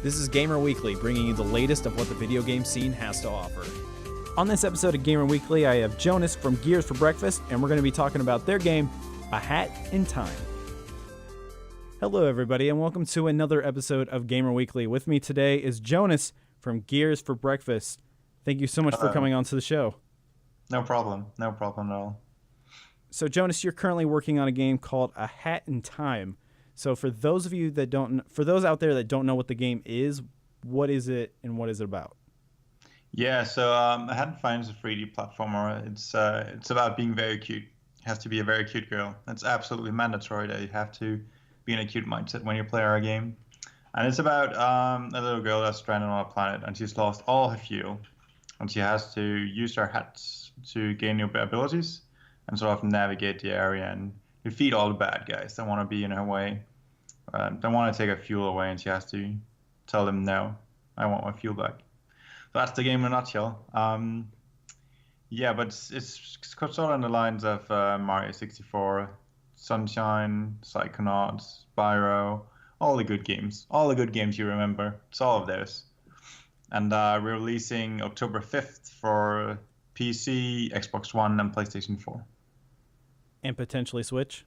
This is Gamer Weekly, bringing you the latest of what the video game scene has to offer. On this episode of Gamer Weekly, I have Jonas from Gears for Breakfast, and we're going to be talking about their game, A Hat in Time. Hello, everybody, and welcome to another episode of Gamer Weekly. With me today is Jonas from Gears for Breakfast. Thank you so much for coming on to the show. No problem at all. So, Jonas, you're currently working on a game called A Hat in Time. So, for those out there that don't know what the game is, what is it and what is it about? Yeah, so A Hat in Time is a 3D platformer. It's about being very cute. You have to be a very cute girl. It's absolutely mandatory that you have to be in a cute mindset when you play our game. And it's about a little girl that's stranded on a planet, and she's lost all her fuel, and she has to use her hats to gain new abilities and sort of navigate the area and defeat all the bad guys that want to be in her way. They want to take her fuel away, and she has to tell them, no, I want my fuel back. So that's the game in a nutshell. Yeah, but it's sort of on the lines of Mario 64, Sunshine, Psychonauts, Spyro, all the good games. All the good games you remember. It's all of those. And we're releasing October 5th for PC, Xbox One, and PlayStation 4. And potentially Switch?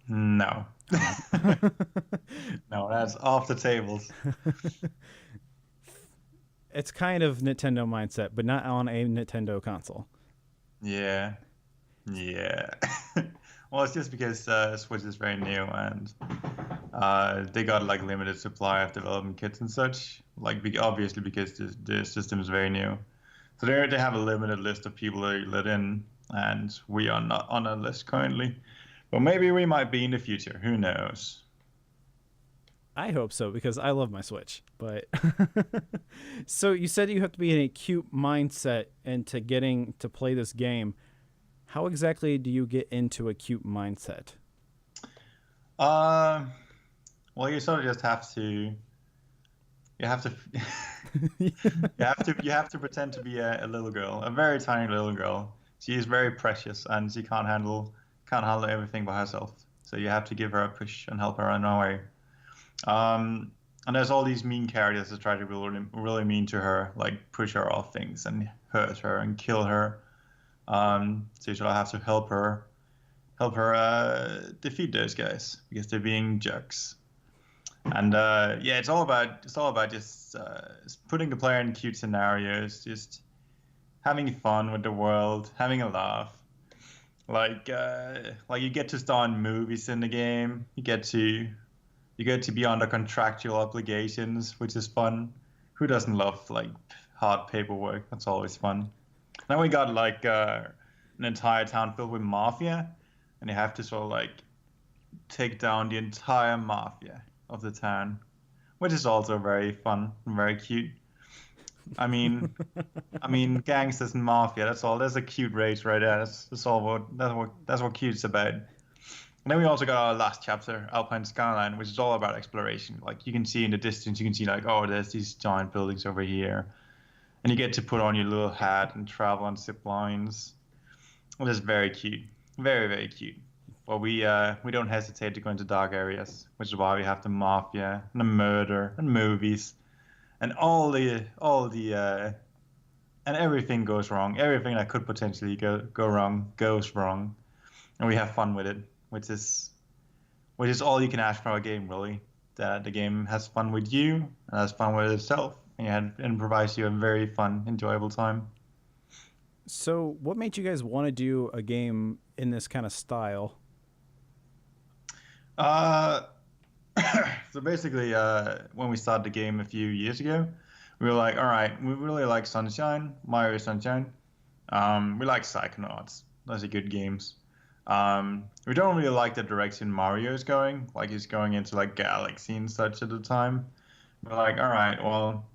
No. No, that's off the tables. It's kind of Nintendo mindset, but not on a Nintendo console. Yeah. Well, it's just because Switch is very new, and they got like limited supply of development kits and such. Obviously because the system is very new, so they have a limited list of people they let in, and we are not on a list currently. But maybe we might be in the future. Who knows? I hope so, because I love my Switch. But so you said you have to be in a cute mindset into getting to play this game. How exactly do you get into a cute mindset? Well, you sort of just have to. You have to. You have to pretend to be a little girl, a very tiny little girl. She is very precious, and she can't handle everything by herself. So you have to give her a push and help her on her way. And there's all these mean characters that try to be really mean to her, like push her off things and hurt her and kill her. So you sort of have to help her defeat those guys because they're being jerks. And yeah, it's all about just putting the player in cute scenarios, just having fun with the world, having a laugh. Like you get to star in movies in the game. You get to be under contractual obligations, which is fun. Who doesn't love like hard paperwork? That's always fun. Then we got like an entire town filled with mafia, and you have to sort of like take down the entire mafia of the town, which is also very fun and very cute. I mean, gangsters and mafia. That's all. There's a cute race right there. That's what cute's about. And then we also got our last chapter, Alpine Skyline, which is all about exploration. Like you can see in the distance, you can see like, oh, there's these giant buildings over here, and you get to put on your little hat and travel on zip lines. Well, it's very cute, very very cute. But we don't hesitate to go into dark areas, which is why we have the mafia and the murder and movies. And all the and everything goes wrong. Everything that could potentially go wrong goes wrong, and we have fun with it, which is all you can ask for a game, really. That the game has fun with you and has fun with itself, and provides you a very fun, enjoyable time. So, what made you guys want to do a game in this kind of style? So basically, when we started the game a few years ago, we were like, all right, we really like Sunshine, Mario Sunshine. We like Psychonauts. Those are good games. We don't really like the direction Mario's going. Like he's going into like Galaxy and such at the time. We're like, all right, well,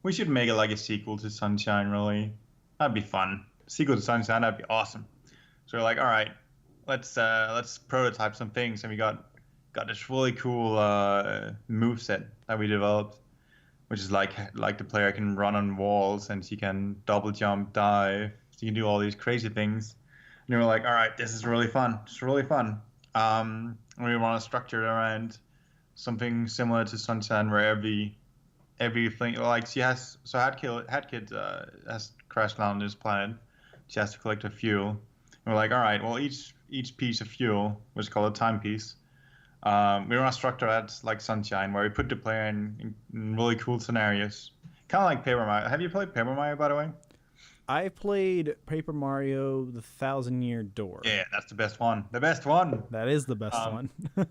we should make it like a sequel to Sunshine, really. That'd be fun. Sequel to Sunshine, that'd be awesome. So we're like, all right, let's prototype some things, and we got this really cool moveset that we developed, which is like the player can run on walls, and she can double jump, dive. She can do all these crazy things. And we were like, all right, this is really fun. It's really fun. And we want to structure it around something similar to Sunshine, where everything like she has. So Had Kid has crashed landed on this planet. She has to collect her fuel. And we're like, all right, well, each piece of fuel, which is called a timepiece, we want to structure that like Sunshine, where we put the player in really cool scenarios, kind of like Paper Mario. Have you played Paper Mario, by the way? I played Paper Mario: The Thousand Year Door. Yeah, that's the best one. The best one. That is the best one.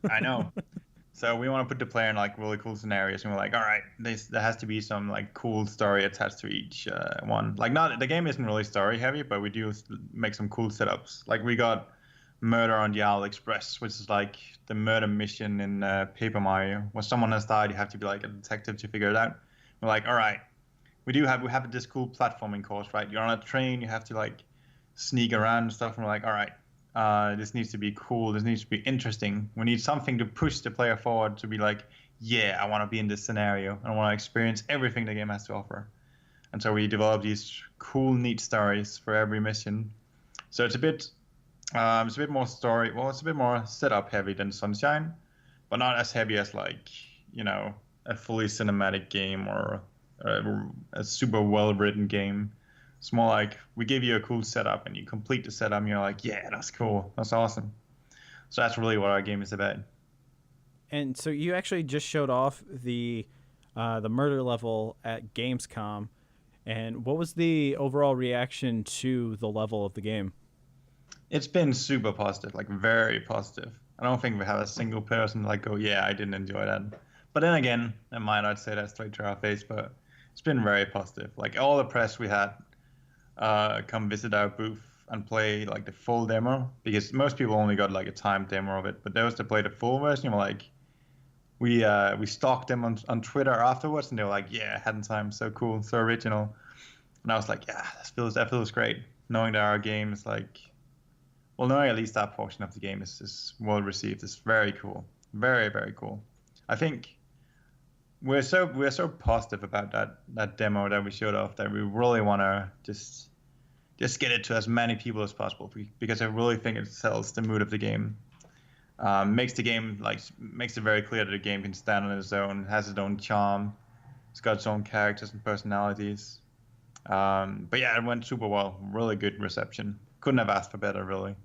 I know. So we want to put the player in like really cool scenarios, and we're like, all right, there has to be some like cool story attached to each one. Like, not the game isn't really story heavy, but we do make some cool setups. Like we got Murder on the Owl Express, which is like the murder mission in Paper Mario, where someone has died, you have to be like a detective to figure it out. We're like, all right, we have this cool platforming course, right? You're on a train, you have to like sneak around and stuff, and we're like, all right, this needs to be cool, this needs to be interesting. We need something to push the player forward to be like, yeah, I want to be in this scenario, and I want to experience everything the game has to offer. And so we develop these cool, neat stories for every mission. So it's a bit more story. Well, it's a bit more setup heavy than Sunshine, but not as heavy as like a fully cinematic game or a super well written game. It's more like we give you a cool setup and you complete the setup and you're like, yeah, that's cool, that's awesome. So that's really what our game is about. And so you actually just showed off the murder level at Gamescom, and what was the overall reaction to the level of the game? It's been super positive, like very positive. I don't think we have a single person like go, yeah, I didn't enjoy that. But then again, I might not say that straight to our face, but it's been very positive. Like all the press we had come visit our booth and play like the full demo, because most people only got like a timed demo of it, but those that played the full version were like, we stalked them on Twitter afterwards, and they were like, yeah, hadn't time, so cool, so original. And I was like, yeah, that feels great, knowing that our game is like, well, knowing at least that portion of the game is well received is very cool, very, very cool. I think we're so positive about that demo that we showed off that we really want to just get it to as many people as possible, because I really think it sells the mood of the game. Makes it very clear that the game can stand on its own, has its own charm, it's got its own characters and personalities. But yeah, it went super well. Really good reception. Couldn't have asked for better, really.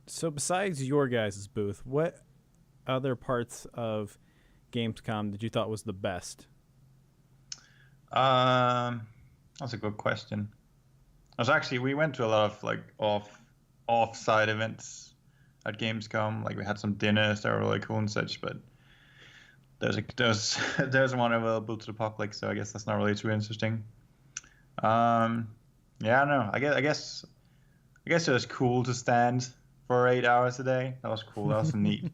So besides your guys' booth, what other parts of Gamescom did you thought was the best? That's a good question. We went to a lot of like off-site events at Gamescom. Like we had some dinners that were really cool and such, but there's one available to the public, so I guess that's not really too interesting. Yeah, I don't know. I guess it was cool to stand for 8 hours a day. That was cool. That was neat.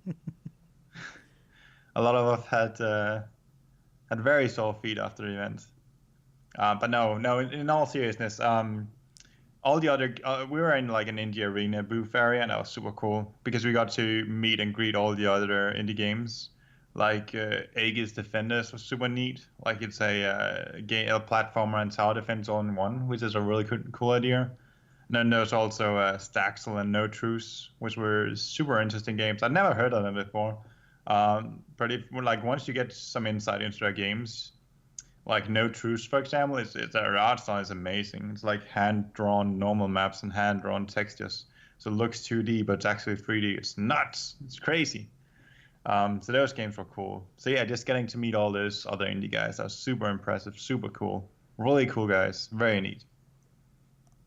A lot of us had very sore feet after the event. But no. In all seriousness, all the other we were in like an indie arena booth area, and that was super cool because we got to meet and greet all the other indie games. Like Aegis Defenders was super neat. Like it's a platformer and tower defense all in one, which is a really cool idea. And then there's also Staxel and No Truce, which were super interesting games. I'd never heard of them before. But once you get some insight into their games, like No Truce, for example, their art style is amazing. It's like hand-drawn normal maps and hand-drawn textures. So it looks 2D, but it's actually 3D. It's nuts. It's crazy. So those games were cool. So yeah, just getting to meet all those other indie guys, that was super impressive, super cool. Really cool guys. Very neat.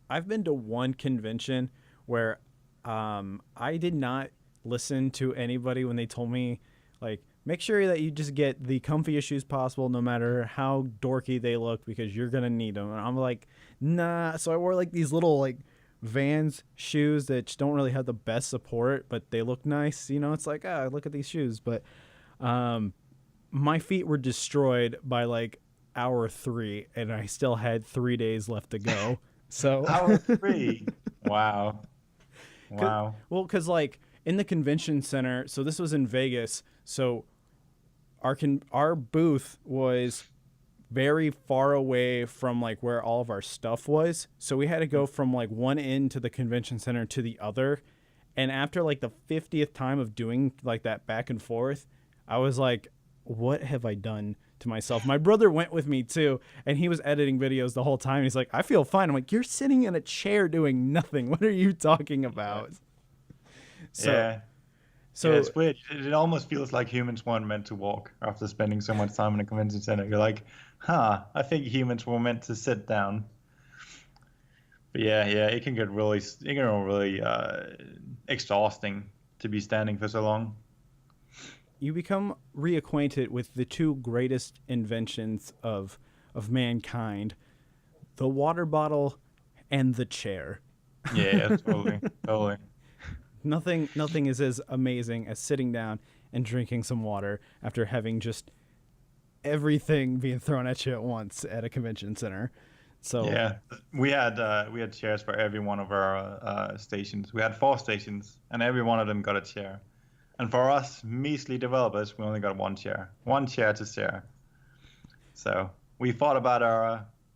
I've been to one convention where I did not listen to anybody when they told me, like, make sure that you just get the comfiest shoes possible no matter how dorky they look because you're going to need them. And I'm like, nah. So I wore, like, these little, like, Vans shoes that just don't really have the best support, but they look nice. You know, it's like, look at these shoes. But my feet were destroyed by, like, hour 3, and I still had 3 days left to go. So hour 3. Wow. Wow. Well, because like in the convention center, so this was in Vegas. So our booth was very far away from like where all of our stuff was. So we had to go from like one end to the convention center to the other. And after like the 50th time of doing like that back and forth, I was like, what have I done to myself? My brother went with me too, and he was editing videos the whole time. He's like, I feel fine. I'm like, you're sitting in a chair doing nothing. What are you talking about? So, Yeah. Yeah, so it's weird. It almost feels like humans weren't meant to walk after spending so much time in a convention center. You're like, huh, I think humans were meant to sit down. But yeah, it can get really exhausting to be standing for so long. you become reacquainted with the two greatest inventions of mankind, the water bottle and the chair. Yeah, totally, totally. Nothing is as amazing as sitting down and drinking some water after having just everything being thrown at you at once at a convention center. So Yeah, we had chairs for every one of our stations. We had 4 stations, and every one of them got a chair. And for us measly developers, we only got one chair to share. So we thought about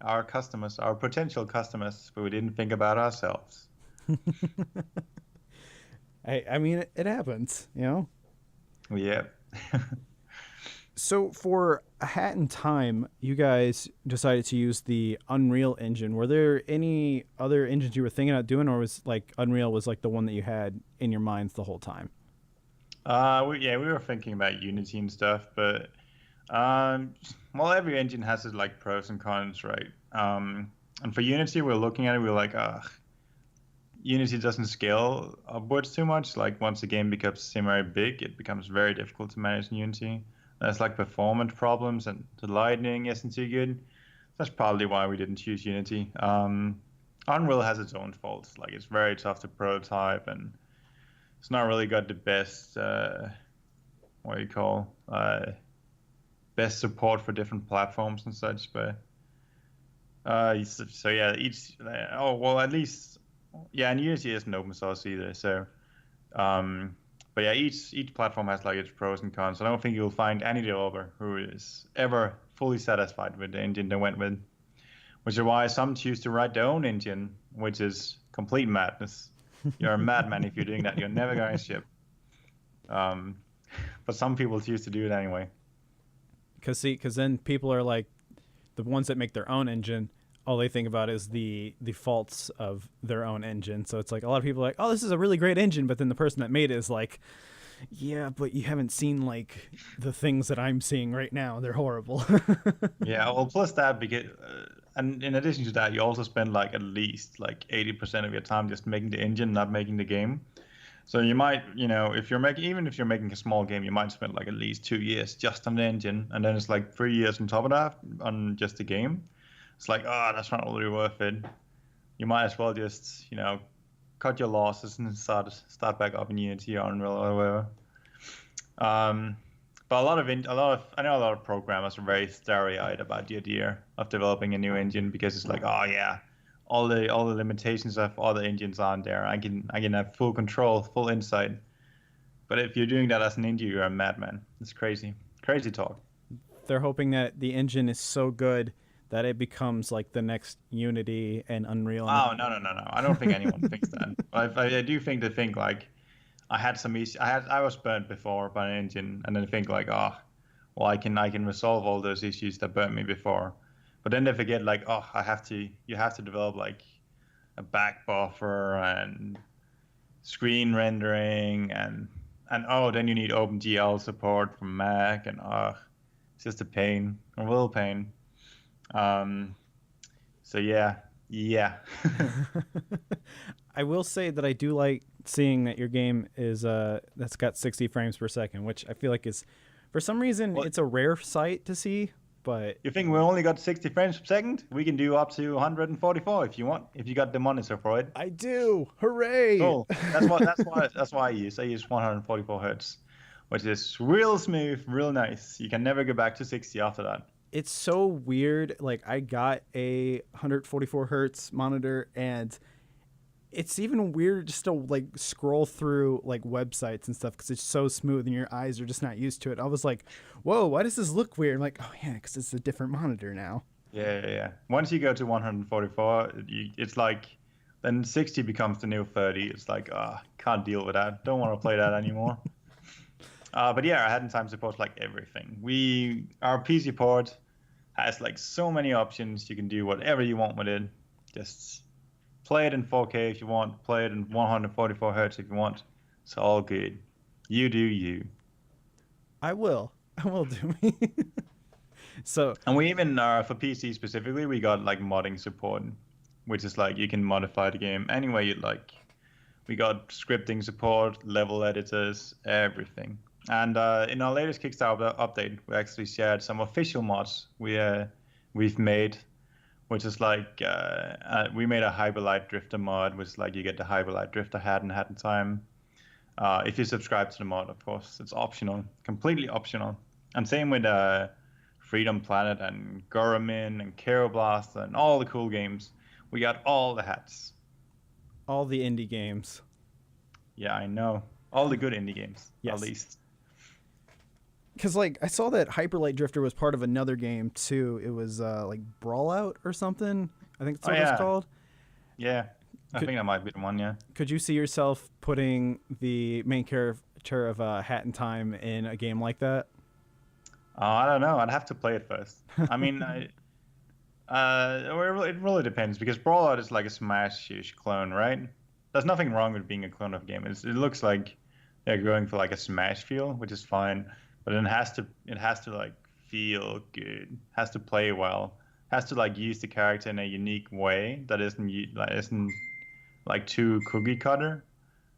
our customers, our potential customers, but we didn't think about ourselves. I mean, it happens, you know. Yeah. So for a hat in time, you guys decided to use the Unreal Engine. Were there any other engines you were thinking about doing, or was like Unreal was like the one that you had in your minds the whole time? We were thinking about Unity and stuff, but well, every engine has its like pros and cons, right? And for Unity, we're looking at it, we're like, Unity doesn't scale upwards too much. Like once the game becomes semi big, it becomes very difficult to manage in Unity. There's like performance problems, and the lighting isn't too good. That's probably why we didn't choose Unity. Unreal has its own faults. Like it's very tough to prototype, and it's not really got the best what do you call best support for different platforms and such. But so yeah, at least and Unity isn't open source either. So but yeah, each platform has like its pros and cons. I don't think you'll find any developer who is ever fully satisfied with the engine they went with, which is why some choose to write their own engine, which is complete madness. You're a madman if you're doing that. You're never going to ship. But some people choose to do it anyway. Because then people are like, the ones that make their own engine, all they think about is the faults of their own engine. So it's like a lot of people are like, oh, this is a really great engine, but then the person that made it is like, yeah, but you haven't seen like the things that I'm seeing right now. They're horrible. Yeah, well, plus that, because and in addition to that, you also spend like at least like 80% of your time just making the engine, not making the game. So you might, even if you're making a small game, you might spend like at least 2 years just on the engine, and then it's like 3 years on top of that on just the game. It's like, oh, that's not really worth it. You might as well just, cut your losses and start back up in Unity or Unreal or whatever. But I know a lot of programmers are very starry-eyed about the idea of developing a new engine, because it's like, oh yeah, all the limitations of other engines aren't there. I can have full control, full insight. But if you're doing that as an indie, you're a madman. It's crazy talk. They're hoping that the engine is so good that it becomes like the next Unity and Unreal. Oh, no. I don't think anyone thinks that. I do think they think like, I had some issues. I was burnt before by an engine, and then think like, oh, well, I can resolve all those issues that burnt me before. But then they forget like, oh, you have to develop like a back buffer and screen rendering, and oh, then you need OpenGL support from Mac, and it's just a little pain. So yeah. I will say that I do like seeing that your game is that's got 60 frames per second, which I feel like is, for some reason, it's a rare sight to see. But you think we only got 60 frames per second? We can do up to 144 if you want, if you got the monitor for it. I do. Hooray! Cool. That's why I use 144 hertz, which is real smooth, real nice. You can never go back to 60 after that. It's so weird. Like, I got a 144 hertz monitor, and it's even weird just to like scroll through like websites and stuff because it's so smooth and your eyes are just not used to it. I was like, whoa, why does this look weird? I'm like, oh yeah, because it's a different monitor now. Yeah. Once you go to 144, it's like, then 60 becomes the new 30. It's like, can't deal with that. Don't want to play that anymore. But yeah, our Hat in Time supports like everything. Our PC port has like so many options. You can do whatever you want with it. Just play it in 4K if you want. Play it in 144 hertz if you want. It's all good. You do you. I will. I will do me. So, And we even for PC specifically, we got like modding support, which is like you can modify the game any way you'd like. We got scripting support, level editors, everything. And in our latest Kickstarter update, we actually shared some official mods we've made, which is like we made a Hyperlight Drifter mod, which is like you get the Hyperlight Drifter hat and Hat in Time. If you subscribe to the mod, of course, it's optional, completely optional. And same with Freedom Planet and Goromin and Blast and all the cool games. We got all the hats. all the indie games. Yeah, I know. All the good indie games, Yes. at least. Because, like, I saw that Hyperlight Drifter was part of another game, too. It was, like, Brawlout or something. I think that's what it's called. Yeah, I think that might be the one, yeah. Could you see yourself putting the main character of Hat in Time in a game like that? I don't know. I'd have to play it first. I mean, it really depends because Brawlout is like a Smash-ish clone, right? There's nothing wrong with being a clone of a game. It looks like they're going for like a Smash feel, which is fine, but it has to like feel good, has to play well, has to like use the character in a unique way that isn't like too cookie cutter.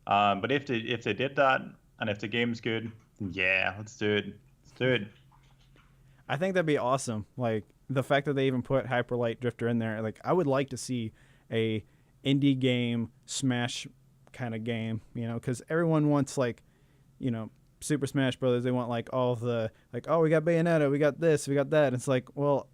But if they did that and if the game's good, yeah, let's do it. Let's do it. I think that'd be awesome. Like, the fact that they even put Hyperlight Drifter in there, like, I would like to see a indie game Smash kind of game, you know, because everyone wants, like, you know, Super Smash Brothers. They want like all the like, oh, we got Bayonetta, we got this, we got that. It's like, well,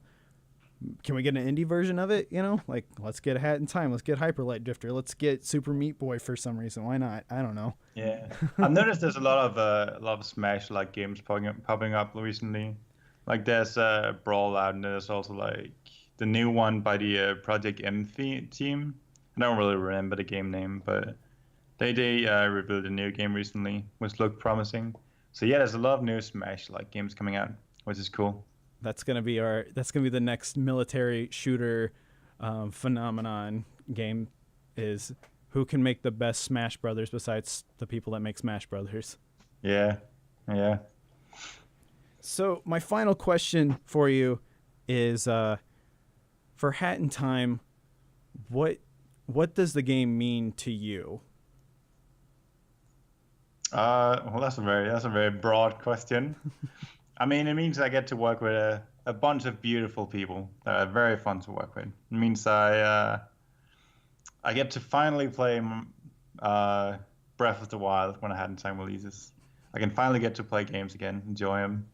can we get an indie version of it? You know, like, let's get a Hat in Time, let's get Hyperlight Drifter, let's get Super Meat Boy for some reason. Why not? I don't know. Yeah, I've noticed there's a lot of Smash like games popping up recently. Like there's Brawlout, and there's also like the new one by the Project M team. I don't really remember the game name, but they revealed a new game recently, which looked promising. So yeah, there's a lot of new Smash like games coming out, which is cool. That's gonna be the next military shooter phenomenon game. Is who can make the best Smash Brothers besides the people that make Smash Brothers? Yeah, yeah. So my final question for you is, for Hat in Time, what does the game mean to you? Well, that's a very broad question. I mean, it means I get to work with a bunch of beautiful people that are very fun to work with. It means I get to finally play Breath of the Wild when Hat in Time releases. I can finally get to play games again, enjoy them.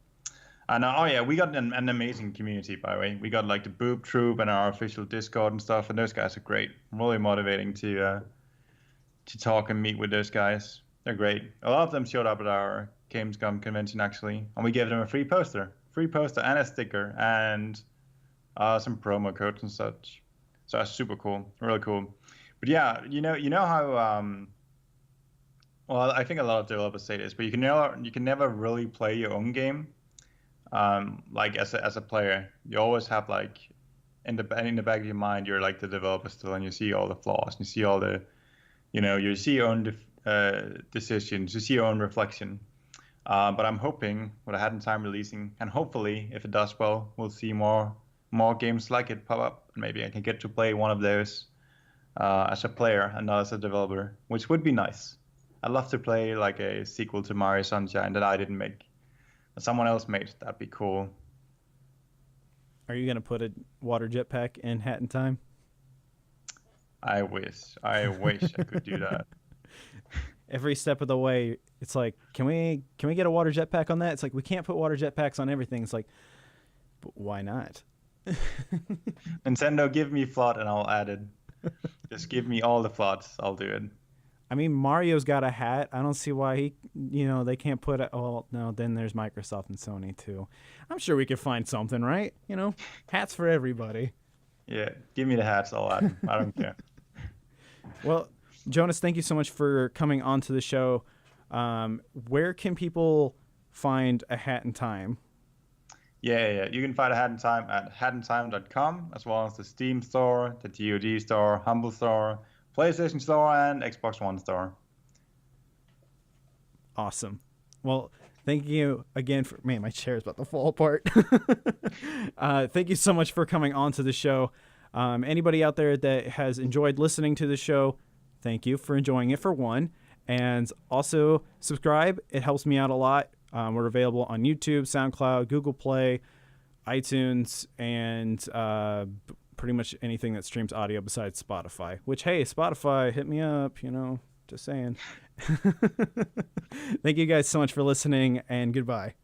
And oh yeah, we got an amazing community, by the way. We got like the Boob Troop and our official Discord and stuff, and those guys are great. Really motivating to talk and meet with those guys. They're great. A lot of them showed up at our Gamescom convention actually, and we gave them a free poster and a sticker and some promo codes and such. So that's super cool, really cool. But yeah, you know how well, I think a lot of developers say this, but you can never really play your own game. Like as a player, you always have like in the back of your mind, you're like the developer still, and you see all the flaws, and you see all the, you see your own decisions, you see your own reflection. But I'm hoping with a Hat in Time releasing, and hopefully if it does well, we'll see more games like it pop up, and maybe I can get to play one of those as a player and not as a developer, which would be nice. I'd love to play like a sequel to Mario Sunshine that I didn't make. Someone else made. That'd be cool. Are you gonna put a water jetpack in Hat in Time? I wish I could do that. Every step of the way, it's like, can we get a water jetpack on that? It's like, we can't put water jetpacks on everything. It's like, but why not? Nintendo, give me flood and I'll add it. Just give me all the floods. I'll do it. I mean, Mario's got a hat. I don't see why they can't put it. Oh, no, then there's Microsoft and Sony, too. I'm sure we could find something, right? Hats for everybody. Yeah, give me the hats. I'll add them. I don't care. Well, Jonas, thank you so much for coming onto the show. Where can people find A Hat in Time? Yeah. You can find A Hat in Time at hatintime.com, as well as the Steam store, the GOG store, Humble store, PlayStation store, and Xbox One store. Awesome. Well, thank you again for, man, my chair is about to fall apart. Thank you so much for coming on to the show. Anybody out there that has enjoyed listening to the show, thank you for enjoying it, for one. And also subscribe. It helps me out a lot. We're available on YouTube, SoundCloud, Google Play, iTunes, and pretty much anything that streams audio besides Spotify. Which, hey, Spotify, hit me up, just saying. Thank you guys so much for listening, and goodbye.